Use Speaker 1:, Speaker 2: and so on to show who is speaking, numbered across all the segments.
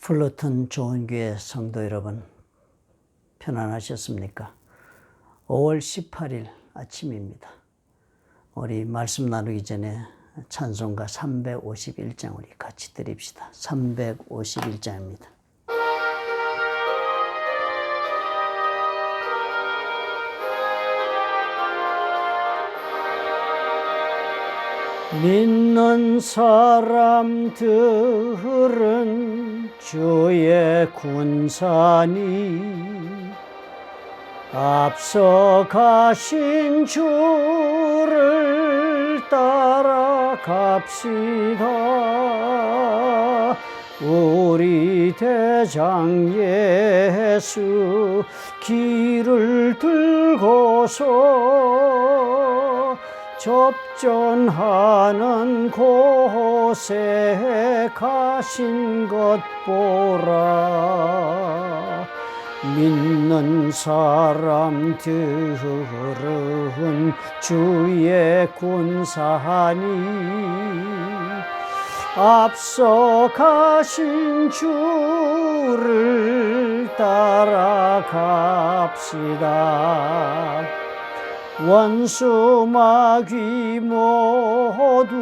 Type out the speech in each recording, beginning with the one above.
Speaker 1: 플러튼 좋은 교회 성도 여러분, 편안하셨습니까? 5월 18일 아침입니다. 우리 말씀 나누기 전에 찬송가 351장 우리 같이 드립시다. 351장입니다. 믿는 사람들은 주의 군사니 앞서가신 주를 따라갑시다. 우리 대장 예수 길을 들고서 접전하는 곳에 가신 것 보라. 믿는 사람들은 주의 군사니 앞서 가신 주를 따라갑시다. 원수 마귀 모두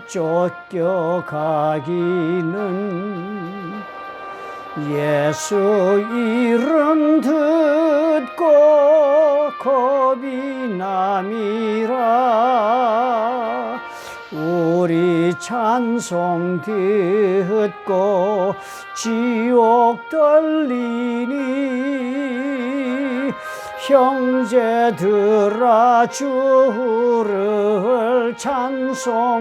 Speaker 1: 쫓겨가기는 예수 이름 듣고 겁이 남이라. 우리 찬송 듣고 지옥 떨리니 형제들아 주를 찬송합시다.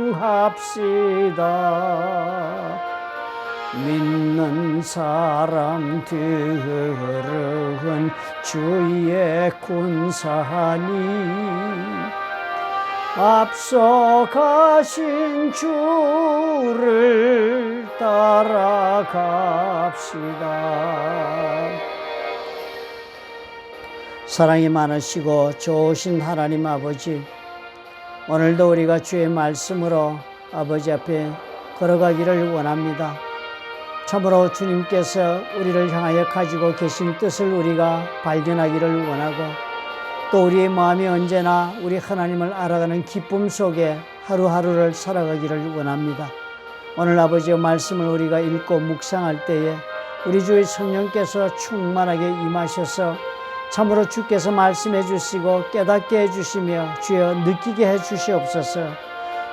Speaker 1: 믿는 사람들은 주의 군사니 앞서 가신 주를 따라갑시다. 사랑이 많으시고 좋으신 하나님 아버지, 오늘도 우리가 주의 말씀으로 아버지 앞에 걸어가기를 원합니다. 참으로 주님께서 우리를 향하여 가지고 계신 뜻을 우리가 발견하기를 원하고, 또 우리의 마음이 언제나 우리 하나님을 알아가는 기쁨 속에 하루하루를 살아가기를 원합니다. 오늘 아버지의 말씀을 우리가 읽고 묵상할 때에 우리 주의 성령께서 충만하게 임하셔서 참으로 주께서 말씀해 주시고 깨닫게 해주시며 주여 느끼게 해주시옵소서.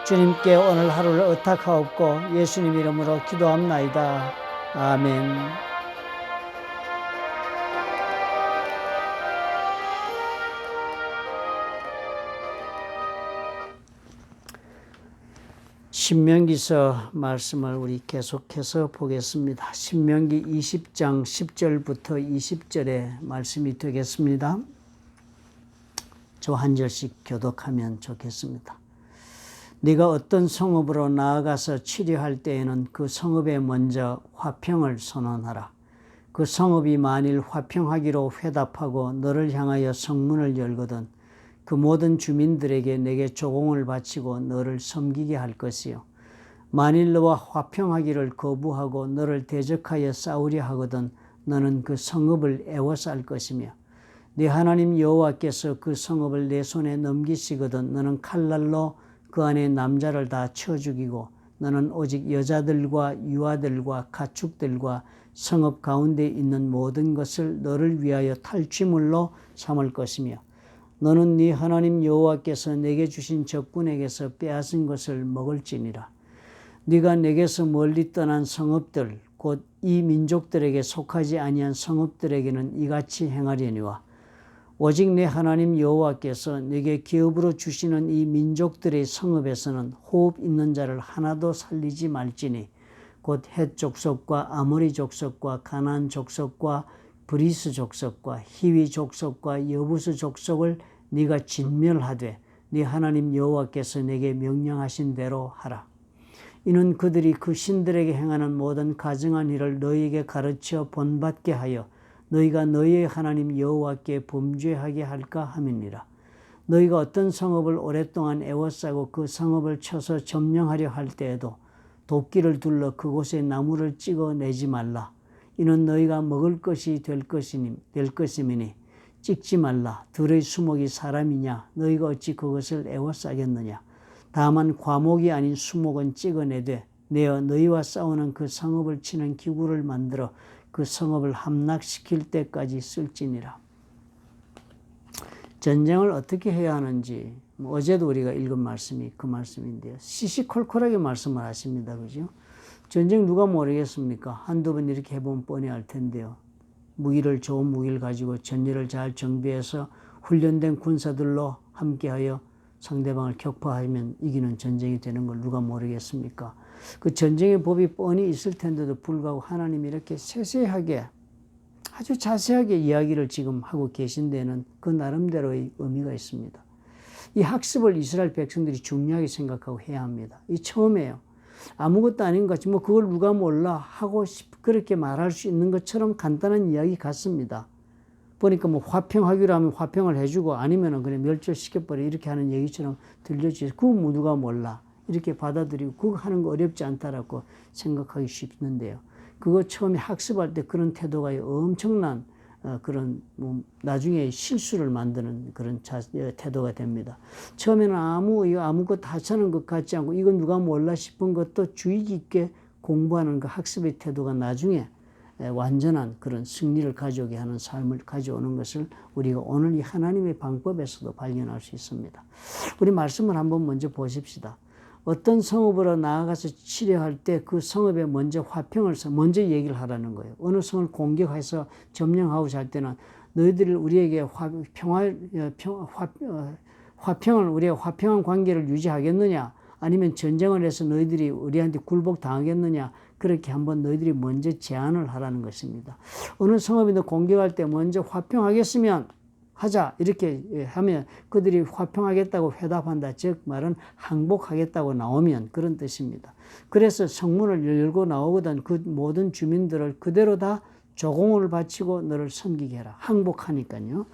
Speaker 1: 주님께 오늘 하루를 의탁하옵고 예수님 이름으로 기도합나이다. 아멘. 신명기서 말씀을 우리 계속해서 보겠습니다. 신명기 20장 10절부터 20절의 말씀이 되겠습니다. 저 한 절씩 교독하면 좋겠습니다. 네가 어떤 성읍으로 나아가서 치료할 때에는 그 성읍에 먼저 화평을 선언하라. 그 성읍이 만일 화평하기로 회답하고 너를 향하여 성문을 열거든 그 모든 주민들에게 내게 조공을 바치고 너를 섬기게 할 것이요. 만일 너와 화평하기를 거부하고 너를 대적하여 싸우려 하거든 너는 그 성읍을 애워쌀 것이며, 네 하나님 여호와께서 그 성읍을 내 손에 넘기시거든 너는 칼날로 그 안에 남자를 다 쳐 죽이고 너는 오직 여자들과 유아들과 가축들과 성읍 가운데 있는 모든 것을 너를 위하여 탈취물로 삼을 것이며, 너는 네 하나님 여호와께서 내게 주신 적군에게서 빼앗은 것을 먹을지니라. 네가 내게서 멀리 떠난 성읍들 곧 이 민족들에게 속하지 아니한 성읍들에게는 이같이 행하려니와, 오직 내 하나님 여호와께서 내게 기업으로 주시는 이 민족들의 성읍에서는 호흡 있는 자를 하나도 살리지 말지니, 곧 헷 족속과 아모리 족속과 가나안 족속과 브리스 족속과 히위 족속과 여부스 족속을 네가 진멸하되 네 하나님 여호와께서 내게 명령하신 대로 하라. 이는 그들이 그 신들에게 행하는 모든 가증한 일을 너희에게 가르쳐 본받게 하여 너희가 너희의 하나님 여호와께 범죄하게 할까 함이니라. 너희가 어떤 성읍을 오랫동안 애워싸고 그 성읍을 쳐서 점령하려 할 때에도 도끼를 둘러 그곳에 나무를 찍어내지 말라. 이는 너희가 먹을 것이 될 것이니 찍지 말라. 들의 수목이 사람이냐? 너희가 어찌 그것을 애워싸겠느냐? 다만 과목이 아닌 수목은 찍어내되 내어 너희와 싸우는 그 성읍을 치는 기구를 만들어 그 성읍을 함락시킬 때까지 쓸지니라. 전쟁을 어떻게 해야 하는지 어제도 우리가 읽은 말씀이 그 말씀인데요. 시시콜콜하게 말씀을 하십니다. 그죠? 전쟁 누가 모르겠습니까? 한두 번 이렇게 해보면 뻔히 알 텐데요. 좋은 무기를 가지고 전열을 잘 정비해서 훈련된 군사들로 함께하여 상대방을 격파하면 이기는 전쟁이 되는 걸 누가 모르겠습니까? 그 전쟁의 법이 뻔히 있을 텐데도 불구하고 하나님이 이렇게 세세하게 아주 자세하게 이야기를 지금 하고 계신 데는 그 나름대로의 의미가 있습니다. 이 학습을 이스라엘 백성들이 중요하게 생각하고 해야 합니다. 이 처음이에요. 아무것도 아닌 것 같이 그걸 누가 몰라 하고 그렇게 말할 수 있는 것처럼 간단한 이야기 같습니다. 보니까 화평하기로 하면 화평을 해주고 아니면은 그냥 멸절시켜버려 이렇게 하는 얘기처럼 들려주죠. 그거 누가 몰라 이렇게 받아들이고 그거 하는 거 어렵지 않다라고 생각하기 쉽는데요. 그거 처음에 학습할 때 그런 태도가 엄청난 그런 나중에 실수를 만드는 그런 태도가 됩니다. 처음에는 아무것도 하찮은 것 같지 않고 이건 누가 몰라 싶은 것도 주의 깊게 공부하는 그 학습의 태도가 나중에 완전한 그런 승리를 가져오게 하는 삶을 가져오는 것을 우리가 오늘 이 하나님의 방법에서도 발견할 수 있습니다. 우리 말씀을 한번 먼저 보십시다. 어떤 성읍으로 나아가서 치료할 때 그 성읍에 먼저 먼저 얘기를 하라는 거예요. 어느 성을 공격해서 점령하고자 할 때는 너희들이 우리에게 화평을 우리의 화평한 관계를 유지하겠느냐? 아니면 전쟁을 해서 너희들이 우리한테 굴복당하겠느냐? 그렇게 한번 너희들이 먼저 제안을 하라는 것입니다. 어느 성읍이든 공격할 때 먼저 화평하겠으면 하자 이렇게 하면 그들이 화평하겠다고 회답한다. 즉 말은 항복하겠다고 나오면 그런 뜻입니다. 그래서 성문을 열고 나오거든 그 모든 주민들을 그대로 다 조공을 바치고 너를 섬기게 해라. 항복하니까요.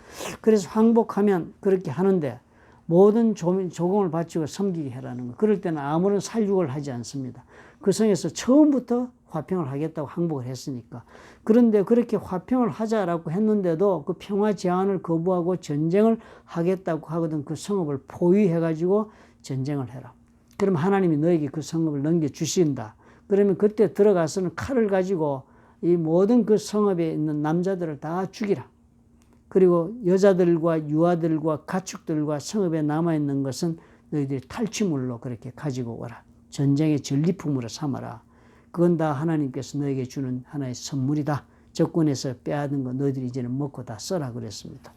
Speaker 1: 그래서 항복하면 그렇게 하는데 모든 조공을 바치고 섬기게 해라는 거. 그럴 때는 아무런 살육을 하지 않습니다. 그 성에서 처음부터 화평을 하겠다고 항복을 했으니까. 그런데 그렇게 화평을 하자라고 했는데도 그 평화 제안을 거부하고 전쟁을 하겠다고 하거든 그 성읍을 포위해가지고 전쟁을 해라. 그럼 하나님이 너에게 그 성읍을 넘겨주신다. 그러면 그때 들어가서는 칼을 가지고 이 모든 그 성읍에 있는 남자들을 다 죽이라. 그리고 여자들과 유아들과 가축들과 성읍에 남아있는 것은 너희들이 탈취물로 그렇게 가지고 오라. 전쟁의 전리품으로 삼아라. 그건 다 하나님께서 너에게 주는 하나의 선물이다. 적군에서 빼앗은 거 너희들이 이제는 먹고 다 써라 그랬습니다.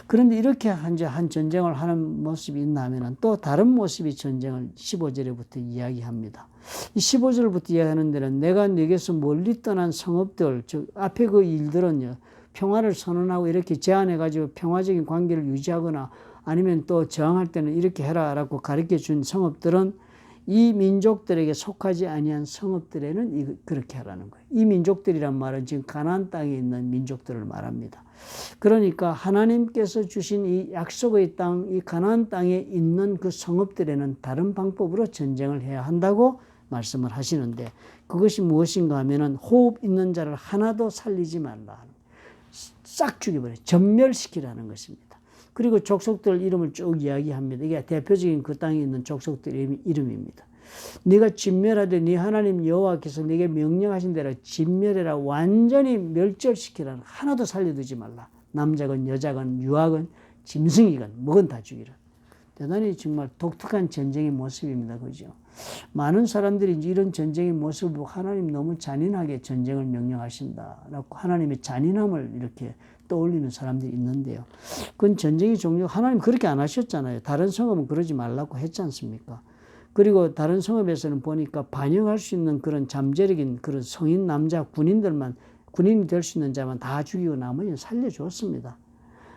Speaker 1: 그런데 이렇게 한 전쟁을 하는 모습이 있나 하면 또 다른 모습이 전쟁을 15절에부터 이야기합니다. 이 15절부터 이야기하는 데는 내가 네게서 멀리 떠난 성읍들, 즉 앞에 그 일들은요. 평화를 선언하고 이렇게 제안해가지고 평화적인 관계를 유지하거나 아니면 또 저항할 때는 이렇게 해라라고 가르쳐준 성읍들은 이 민족들에게 속하지 아니한 성읍들에는 그렇게 하라는 거예요. 이 민족들이란 말은 지금 가나안 땅에 있는 민족들을 말합니다. 그러니까 하나님께서 주신 이 약속의 땅, 이 가나안 땅에 있는 그 성읍들에는 다른 방법으로 전쟁을 해야 한다고 말씀을 하시는데 그것이 무엇인가 하면은 호흡 있는 자를 하나도 살리지 말라. 싹 죽여버려. 전멸시키라는 것입니다. 그리고 족속들 이름을 쭉 이야기합니다. 이게 대표적인 그 땅에 있는 족속들 이름입니다. 네가 진멸하되 네 하나님 여호와께서 네게 명령하신 대로 진멸해라. 완전히 멸절시키라. 하나도 살려두지 말라. 남자건 여자건 유아건 짐승이건 뭐건 다 죽이라. 대단히 정말 독특한 전쟁의 모습입니다. 그죠? 많은 사람들이 이제 이런 전쟁의 모습을 보고 하나님 너무 잔인하게 전쟁을 명령하신다라고 하나님의 잔인함을 이렇게 떠올리는 사람들이 있는데요. 그건 전쟁의 종류, 하나님 그렇게 안 하셨잖아요. 다른 성읍은 그러지 말라고 했지 않습니까? 그리고 다른 성읍에서는 보니까 반역할 수 있는 그런 잠재력인 그런 성인 남자 군인이 될 수 있는 자만 다 죽이고 나머지는 살려줬습니다.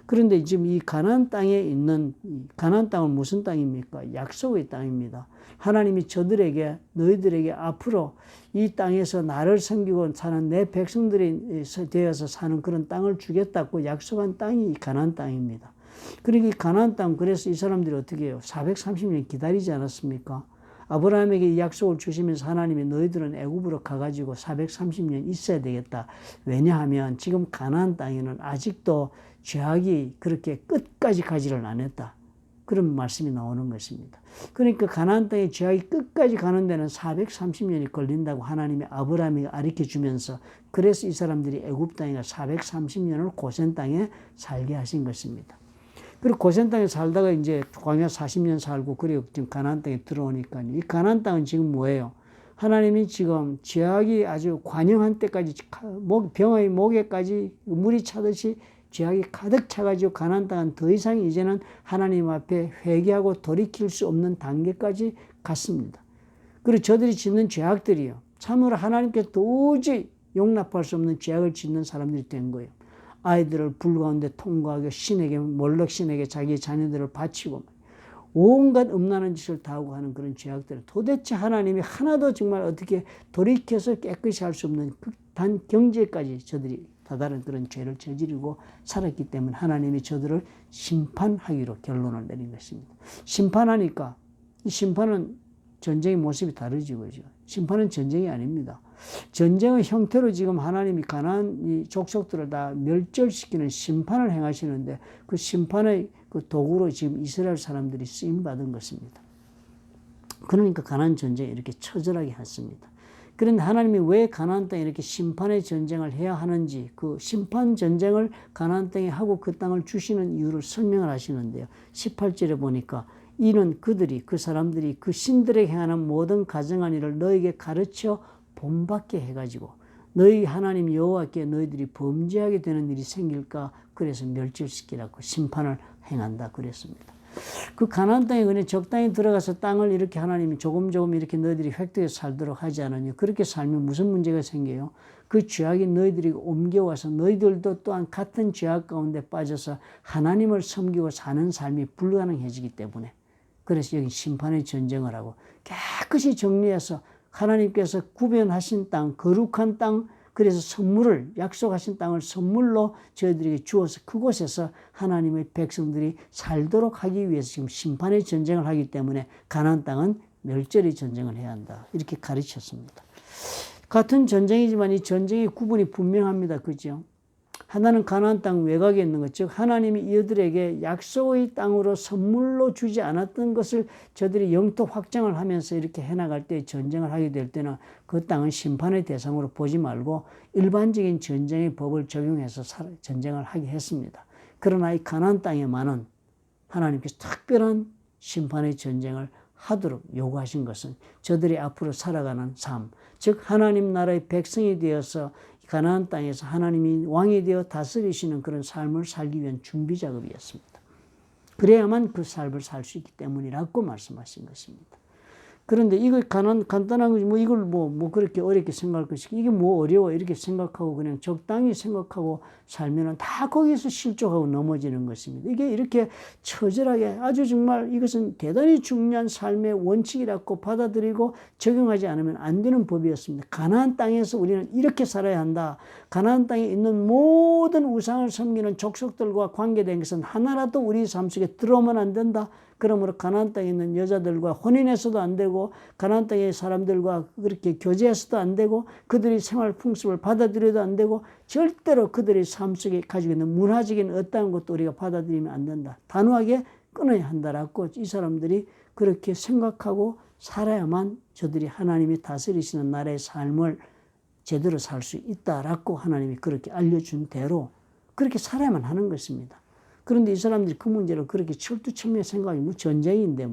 Speaker 1: 그런데 지금 이 가나안 땅에 있는 가나안 땅은 무슨 땅입니까? 약속의 땅입니다. 하나님이 너희들에게 앞으로 이 땅에서 나를 섬기고 사는 내 백성들이 되어서 사는 그런 땅을 주겠다고 약속한 땅이 이 가나안 땅입니다. 그리고 이 가나안 땅 그래서 이 사람들이 어떻게 해요? 430년 기다리지 않았습니까? 아브라함에게 이 약속을 주시면서 하나님이 너희들은 애굽으로 가가지고 430년 있어야 되겠다. 왜냐하면 지금 가나안 땅에는 아직도 죄악이 그렇게 끝까지 가지를 않았다. 그런 말씀이 나오는 것입니다. 그러니까 가나안 땅의 죄악이 끝까지 가는 데는 430년이 걸린다고 하나님이 아브라함에게 가르쳐 주면서 그래서 이 사람들이 애굽 땅에 430년을 고센 땅에 살게 하신 것입니다. 그리고 고센 땅에 살다가 이제 광야 40년 살고 그리고 지금 가나안 땅에 들어오니까 이 가나안 땅은 지금 뭐예요? 하나님이 지금 죄악이 아주 관영한 때까지 병의 목에까지 물이 차듯이 죄악이 가득 차가지고 가나안 땅은 더 이상 이제는 하나님 앞에 회개하고 돌이킬 수 없는 단계까지 갔습니다. 그리고 저들이 짓는 죄악들이요. 참으로 하나님께 도저히 용납할 수 없는 죄악을 짓는 사람들이 된 거예요. 아이들을 불 가운데 통과하고 신에게 몰록 신에게 자기 자녀들을 바치고 온갖 음란한 짓을 다 하고 하는 그런 죄악들을 도대체 하나님이 하나도 정말 어떻게 돌이켜서 깨끗이 할 수 없는 극단 경제까지 저들이 다다른 그런 죄를 저지르고 살았기 때문에 하나님이 저들을 심판하기로 결론을 내린 것입니다. 심판하니까 이 심판은 전쟁의 모습이 다르지 그죠? 심판은 전쟁이 아닙니다. 전쟁의 형태로 지금 하나님이 가나안 이 족속들을 다 멸절시키는 심판을 행하시는데 그 심판의 그 도구로 지금 이스라엘 사람들이 쓰임 받은 것입니다. 그러니까 가나안 전쟁이 이렇게 처절하게 했습니다. 그런데 하나님이 왜 가나안 땅에 이렇게 심판의 전쟁을 해야 하는지 그 심판 전쟁을 가나안 땅에 하고 그 땅을 주시는 이유를 설명을 하시는데요. 18절에 보니까 이는 그들이 그 사람들이 그 신들에게 행하는 모든 가증한 일을 너에게 가르쳐 본받게 해가지고 너희 하나님 여호와께 너희들이 범죄하게 되는 일이 생길까 그래서 멸절시키라고 심판을 행한다 그랬습니다. 그 가나안 땅에 그냥 적당히 들어가서 땅을 이렇게 하나님이 조금 이렇게 너희들이 획득해 살도록 하지 않으니 그렇게 살면 무슨 문제가 생겨요? 그 죄악이 너희들이 옮겨와서 너희들도 또한 같은 죄악 가운데 빠져서 하나님을 섬기고 사는 삶이 불가능해지기 때문에 그래서 여기 심판의 전쟁을 하고 깨끗이 정리해서 하나님께서 구별하신 땅, 거룩한 땅, 그래서 선물을 약속하신 땅을 선물로 저희들에게 주어서 그곳에서 하나님의 백성들이 살도록 하기 위해서 지금 심판의 전쟁을 하기 때문에 가나안 땅은 멸절의 전쟁을 해야 한다. 이렇게 가르쳤습니다. 같은 전쟁이지만 이 전쟁의 구분이 분명합니다. 그죠? 하나는 가나안 땅 외곽에 있는 것, 즉 하나님이 이들에게 약속의 땅으로 선물로 주지 않았던 것을 저들이 영토 확장을 하면서 이렇게 해나갈 때 전쟁을 하게 될 때는 그 땅은 심판의 대상으로 보지 말고 일반적인 전쟁의 법을 적용해서 전쟁을 하게 했습니다. 그러나 이 가나안 땅에만은 하나님께서 특별한 심판의 전쟁을 하도록 요구하신 것은 저들이 앞으로 살아가는 삶, 즉 하나님 나라의 백성이 되어서 가나안 땅에서 하나님이 왕이 되어 다스리시는 그런 삶을 살기 위한 준비 작업이었습니다. 그래야만 그 삶을 살 수 있기 때문이라고 말씀하신 것입니다. 그런데 이거 간단한 거지, 이걸 그렇게 어렵게 생각할 것이, 이게 어려워, 이렇게 생각하고 그냥 적당히 생각하고 살면은 다 거기서 실족하고 넘어지는 것입니다. 이게 이렇게 처절하게 아주 정말 이것은 대단히 중요한 삶의 원칙이라고 받아들이고 적용하지 않으면 안 되는 법이었습니다. 가나안 땅에서 우리는 이렇게 살아야 한다. 가나안 땅에 있는 모든 우상을 섬기는 족속들과 관계된 것은 하나라도 우리 삶 속에 들어오면 안 된다. 그러므로 가나안 땅에 있는 여자들과 혼인해서도 안 되고 가나안 땅의 사람들과 그렇게 교제해서도 안 되고 그들의 생활 풍습을 받아들여도 안 되고 절대로 그들의 삶 속에 가지고 있는 문화적인 어떠한 것도 우리가 받아들이면 안 된다. 단호하게 끊어야 한다라고 이 사람들이 그렇게 생각하고 살아야만 저들이 하나님이 다스리시는 나라의 삶을 제대로 살 수 있다라고 하나님이 그렇게 알려준 대로 그렇게 살아야만 하는 것입니다. 그런데 이 사람들이 그 문제를 그렇게 철두철미하게 생각하면 전쟁인데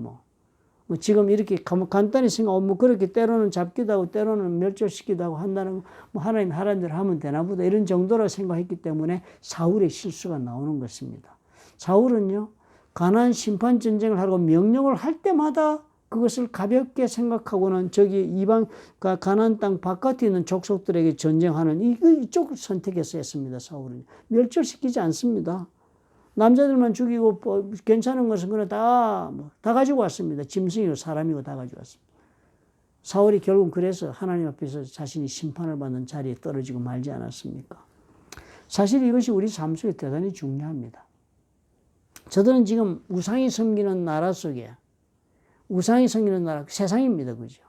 Speaker 1: 지금 이렇게 간단히 생각하면 그렇게 때로는 잡기도 하고 때로는 멸절시키기도 하고 한다는 하나님 하라는 대로 하면 되나 보다 이런 정도로 생각했기 때문에 사울의 실수가 나오는 것입니다. 사울은요 가나안 심판 전쟁을 하라고 명령을 할 때마다 그것을 가볍게 생각하고는 저기 이방 가나안 땅 바깥에 있는 족속들에게 전쟁하는 이쪽을 선택해서 했습니다. 사울은 멸절시키지 않습니다. 남자들만 죽이고 괜찮은 것은 그냥 다 가지고 왔습니다. 짐승이고 사람이고 다 가지고 왔습니다. 사울이 결국 그래서 하나님 앞에서 자신이 심판을 받는 자리에 떨어지고 말지 않았습니까? 사실 이것이 우리 삶 속에 대단히 중요합니다. 저들은 지금 우상이 섬기는 나라 속에 우상이 섬기는 나라, 세상입니다. 그죠?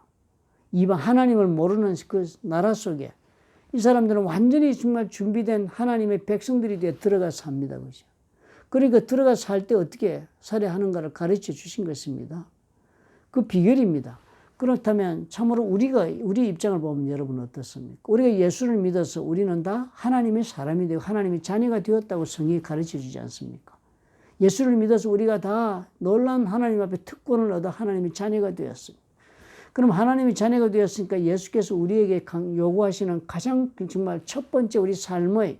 Speaker 1: 이방 하나님을 모르는 그 나라 속에 이 사람들은 완전히 정말 준비된 하나님의 백성들이 되어 들어가 삽니다. 그죠? 그러니까 들어가 살 때 어떻게 살아하는가를 가르쳐 주신 것입니다. 그 비결입니다. 그렇다면 참으로 우리 입장을 보면 여러분 어떻습니까? 우리가 예수를 믿어서 우리는 다 하나님의 사람이 되고 하나님의 자녀가 되었다고 성경이 가르쳐 주지 않습니까? 예수를 믿어서 우리가 다 놀라운 하나님 앞에 특권을 얻어 하나님의 자녀가 되었습니다. 그럼 하나님의 자녀가 되었으니까 예수께서 우리에게 요구하시는 가장 정말 첫 번째 우리 삶의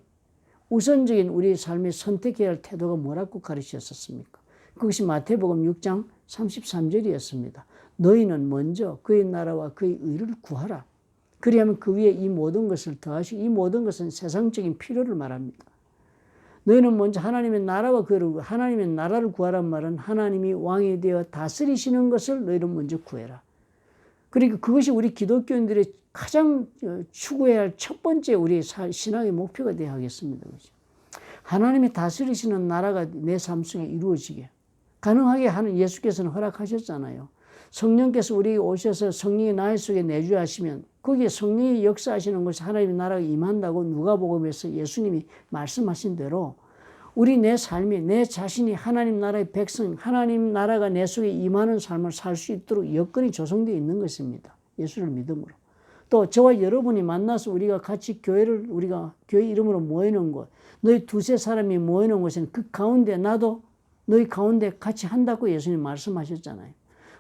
Speaker 1: 우선적인 우리의 삶에 선택해야 할 태도가 뭐라고 가르치셨습니까? 그것이 마태복음 6장 33절이었습니다. 너희는 먼저 그의 나라와 그의 의를 구하라. 그리하면 그 위에 이 모든 것을 더하시고, 이 모든 것은 세상적인 필요를 말합니다. 너희는 먼저 하나님의 나라와 그를, 하나님의 나라를 구하란 말은 하나님이 왕이 되어 다스리시는 것을 너희는 먼저 구해라. 그러니까 그것이 우리 기독교인들의 가장 추구해야 할 첫 번째 우리의 신앙의 목표가 되어야 하겠습니다. 하나님이 다스리시는 나라가 내 삶 속에 이루어지게 가능하게 하는 예수께서는 허락하셨잖아요. 성령께서 우리에게 오셔서 성령이 나의 속에 내주하시면 거기에 성령이 역사하시는 것이 하나님의 나라가 임한다고 누가복음에서 예수님이 말씀하신 대로 우리 내 삶이 내 자신이 하나님 나라의 백성, 하나님 나라가 내 속에 임하는 삶을 살 수 있도록 여건이 조성되어 있는 것입니다. 예수를 믿음으로. 또 저와 여러분이 만나서 우리가 같이 우리가 교회 이름으로 모이는 곳, 너희 두세 사람이 모이는 곳은 그 가운데 나도 너희 가운데 같이 한다고 예수님 말씀하셨잖아요.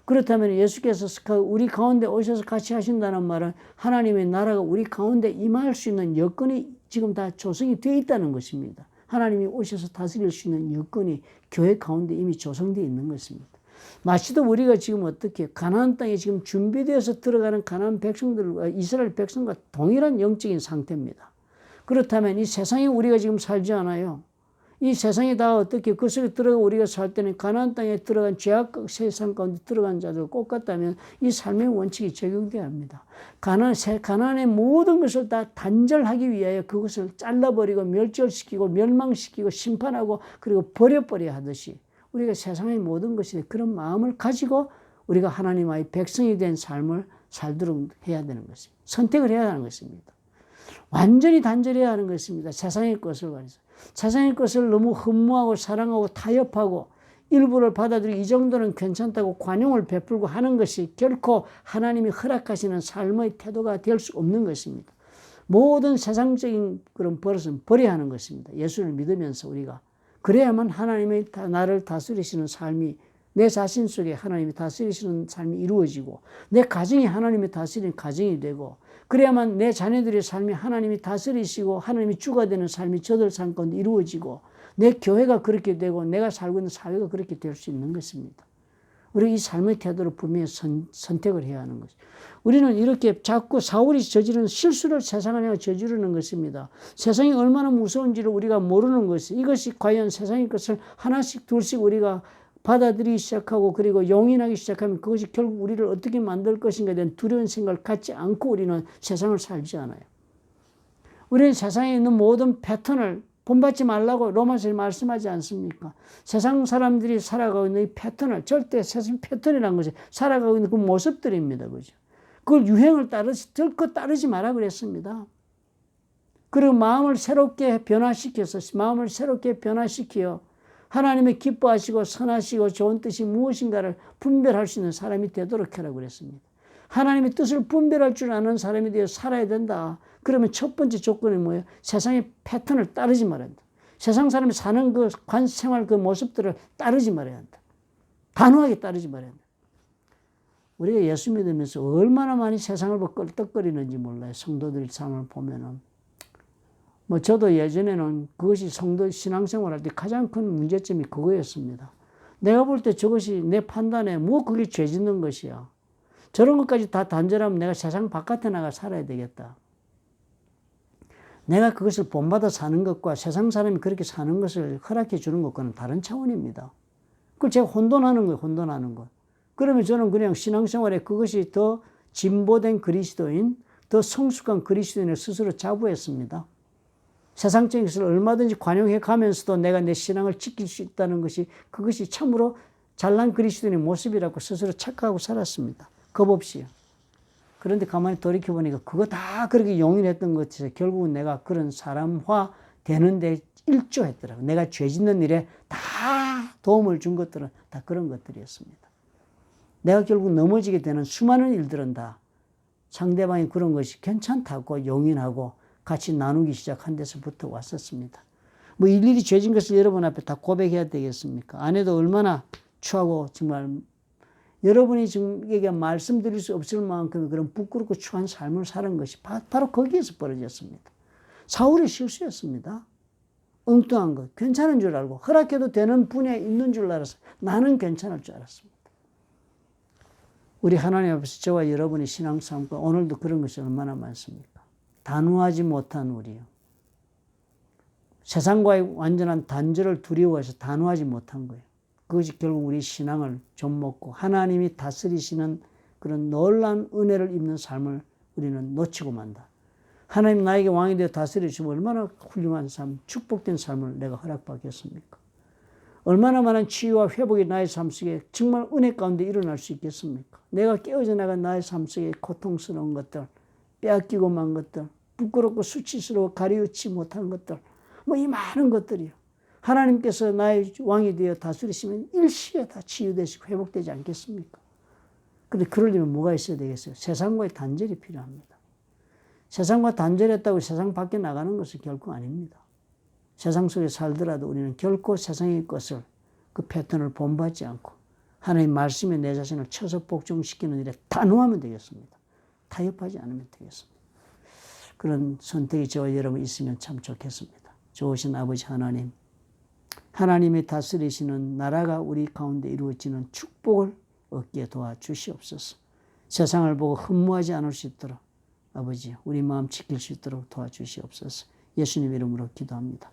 Speaker 1: 그렇다면 예수께서 우리 가운데 오셔서 같이 하신다는 말은 하나님의 나라가 우리 가운데 임할 수 있는 여건이 지금 다 조성이 되어 있다는 것입니다. 하나님이 오셔서 다스릴 수 있는 여건이 교회 가운데 이미 조성되어 있는 것입니다. 마치도 우리가 지금 어떻게 가나안 땅에 지금 준비되어서 들어가는 가나안 백성들과 이스라엘 백성과 동일한 영적인 상태입니다. 그렇다면 이 세상에 우리가 지금 살지 않아요. 이 세상이 다 어떻게 그 속에 들어가 우리가 살 때는 가나안 땅에 들어간 죄악 세상 가운데 들어간 자들 꼭 같다면 이 삶의 원칙이 적용돼야 합니다. 가나안의 모든 것을 다 단절하기 위하여 그것을 잘라버리고 멸절시키고 멸망시키고 심판하고 그리고 버려버려야 하듯이 우리가 세상의 모든 것이 그런 마음을 가지고 우리가 하나님의 백성이 된 삶을 살도록 해야 되는 것입니다. 선택을 해야 하는 것입니다. 완전히 단절해야 하는 것입니다. 세상의 것을 가지고. 세상의 것을 너무 흠모하고 사랑하고 타협하고 일부를 받아들이고 이 정도는 괜찮다고 관용을 베풀고 하는 것이 결코 하나님이 허락하시는 삶의 태도가 될 수 없는 것입니다. 모든 세상적인 그런 버릇은 버려야 하는 것입니다. 예수를 믿으면서 우리가. 그래야만 하나님의 나를 다스리시는 삶이 내 자신 속에 하나님이 다스리시는 삶이 이루어지고 내 가정이 하나님이 다스리는 가정이 되고 그래야만 내 자녀들의 삶이 하나님이 다스리시고 하나님이 주가 되는 삶이 저들 삶 가운데 이루어지고 내 교회가 그렇게 되고 내가 살고 있는 사회가 그렇게 될 수 있는 것입니다. 우리 이 삶의 태도를 분명히 선택을 해야 하는 것입니다. 우리는 이렇게 자꾸 사울이 저지른 실수를 세상을 향해 저지르는 것입니다. 세상이 얼마나 무서운지를 우리가 모르는 것이 이것이 과연 세상의 것을 하나씩 둘씩 우리가 받아들이기 시작하고 그리고 용인하기 시작하면 그것이 결국 우리를 어떻게 만들 것인가에 대한 두려운 생각을 갖지 않고 우리는 세상을 살지 않아요. 우리는 세상에 있는 모든 패턴을 본받지 말라고 로마서에 말씀하지 않습니까? 세상 사람들이 살아가고 있는 이 패턴을 절대 세상 패턴이라는 것이 살아가고 있는 그 모습들입니다. 그죠? 그걸 유행을 결코 따르지 마라 그랬습니다. 그리고 마음을 새롭게 변화시켜서 하나님의 기뻐하시고 선하시고 좋은 뜻이 무엇인가를 분별할 수 있는 사람이 되도록 하라고 그랬습니다. 하나님의 뜻을 분별할 줄 아는 사람이 되어 살아야 된다. 그러면 첫 번째 조건이 뭐예요? 세상의 패턴을 따르지 말아야 한다. 세상 사람이 사는 그 생활 그 모습들을 따르지 말아야 한다. 단호하게 따르지 말아야 한다. 우리가 예수 믿으면서 얼마나 많이 세상을 보고 껄떡거리는지 몰라요. 성도들 삶을 보면은. 저도 예전에는 그것이 성도 신앙생활 할 때 가장 큰 문제점이 그거였습니다. 내가 볼 때 저것이 내 판단에 그게 죄 짓는 것이야. 저런 것까지 다 단절하면 내가 세상 바깥에 나가 살아야 되겠다. 내가 그것을 본받아 사는 것과 세상 사람이 그렇게 사는 것을 허락해 주는 것과는 다른 차원입니다. 그걸 제가 혼돈하는 거예요. 혼돈하는 것. 그러면 저는 그냥 신앙생활에 그것이 더 진보된 그리스도인, 더 성숙한 그리스도인을 스스로 자부했습니다. 세상적인 것을 얼마든지 관용해 가면서도 내가 내 신앙을 지킬 수 있다는 것이 그것이 참으로 잘난 그리스도인의 모습이라고 스스로 착각하고 살았습니다. 겁 없이요. 그런데 가만히 돌이켜보니까 그거 다 그렇게 용인했던 것 같아서 결국은 내가 그런 사람화 되는데 일조했더라고요. 내가 죄 짓는 일에 다 도움을 준 것들은 다 그런 것들이었습니다. 내가 결국 넘어지게 되는 수많은 일들은 다 상대방이 그런 것이 괜찮다고 용인하고 같이 나누기 시작한 데서부터 왔었습니다. 뭐 일일이 죄진 것을 여러분 앞에 다 고백해야 되겠습니까? 아내도 얼마나 추하고 정말 여러분이 지금에게 말씀드릴 수 없을 만큼 그런 부끄럽고 추한 삶을 사는 것이 바로 거기에서 벌어졌습니다. 사울의 실수였습니다. 엉뚱한 것, 괜찮은 줄 알고 허락해도 되는 분야에 있는 줄 알아서 나는 괜찮을 줄 알았습니다. 우리 하나님 앞에서 저와 여러분의 신앙싸움과 오늘도 그런 것이 얼마나 많습니까? 단호하지 못한 우리요. 세상과의 완전한 단절을 두려워해서 단호하지 못한 거예요. 그것이 결국 우리 신앙을 좀먹고 하나님이 다스리시는 그런 놀라운 은혜를 입는 삶을 우리는 놓치고 만다. 하나님 나에게 왕이 되어 다스려주시면 얼마나 훌륭한 삶, 축복된 삶을 내가 허락받겠습니까? 얼마나 많은 치유와 회복이 나의 삶 속에 정말 은혜 가운데 일어날 수 있겠습니까? 내가 깨어져 나간 나의 삶 속에 고통스러운 것들, 빼앗기고 만 것들, 부끄럽고 수치스러워 가리우치 못한 것들, 뭐 이 많은 것들이요. 하나님께서 나의 왕이 되어 다스리시면 일시에 다 치유되시고 회복되지 않겠습니까? 그런데 그러려면 뭐가 있어야 되겠어요? 세상과의 단절이 필요합니다. 세상과 단절했다고 세상 밖에 나가는 것은 결코 아닙니다. 세상 속에 살더라도 우리는 결코 세상의 것을 그 패턴을 본받지 않고 하나님 말씀에 내 자신을 쳐서 복종시키는 일에 단호하면 되겠습니다. 타협하지 않으면 되겠습니다. 그런 선택이 저와 여러분 있으면 참 좋겠습니다. 좋으신 아버지 하나님, 하나님이 다스리시는 나라가 우리 가운데 이루어지는 축복을 얻게 도와주시옵소서. 세상을 보고 흠모하지 않을 수 있도록 아버지 우리 마음 지킬 수 있도록 도와주시옵소서. 예수님 이름으로 기도합니다.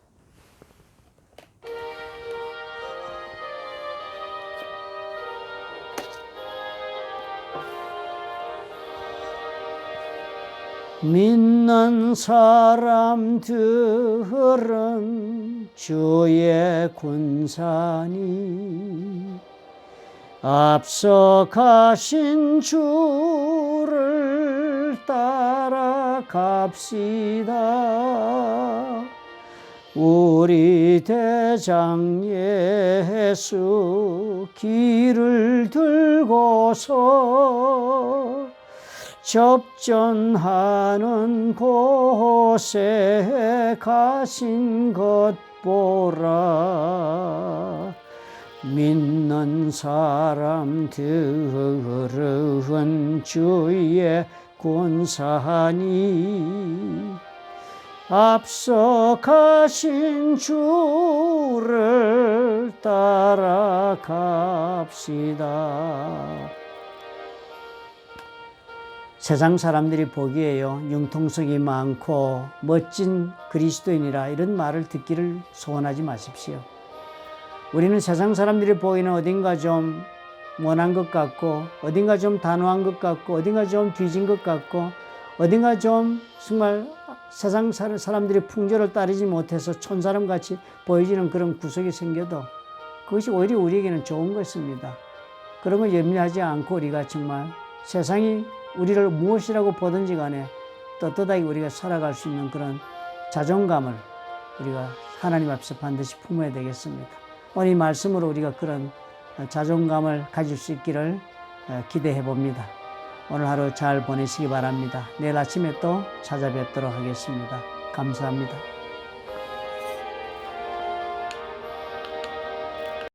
Speaker 1: 믿는 사람들은 주의 군사니 앞서 가신 주를 따라갑시다. 우리 대장 예수 길을 들고서 접전하는 곳에 가신 것 보라. 믿는 사람들은 주의 군사니 앞서 가신 주를 따라갑시다. 세상 사람들이 보기에요 융통성이 많고 멋진 그리스도인이라 이런 말을 듣기를 소원하지 마십시오. 우리는 세상 사람들이 보기에는 어딘가 좀 모난 것 같고 어딘가 좀 단호한 것 같고 어딘가 좀 뒤진 것 같고 어딘가 좀 정말 세상 사람들의 풍조를 따르지 못해서 촌사람같이 보여지는 그런 구석이 생겨도 그것이 오히려 우리에게는 좋은 것입니다. 그런 걸 염려하지 않고 우리가 정말 세상이 우리를 무엇이라고 보든지 간에 떳떳하게 우리가 살아갈 수 있는 그런 자존감을 우리가 하나님 앞에서 반드시 품어야 되겠습니다. 오늘 이 말씀으로 우리가 그런 자존감을 가질 수 있기를 기대해 봅니다. 오늘 하루 잘 보내시기 바랍니다. 내일 아침에 또 찾아뵙도록 하겠습니다. 감사합니다.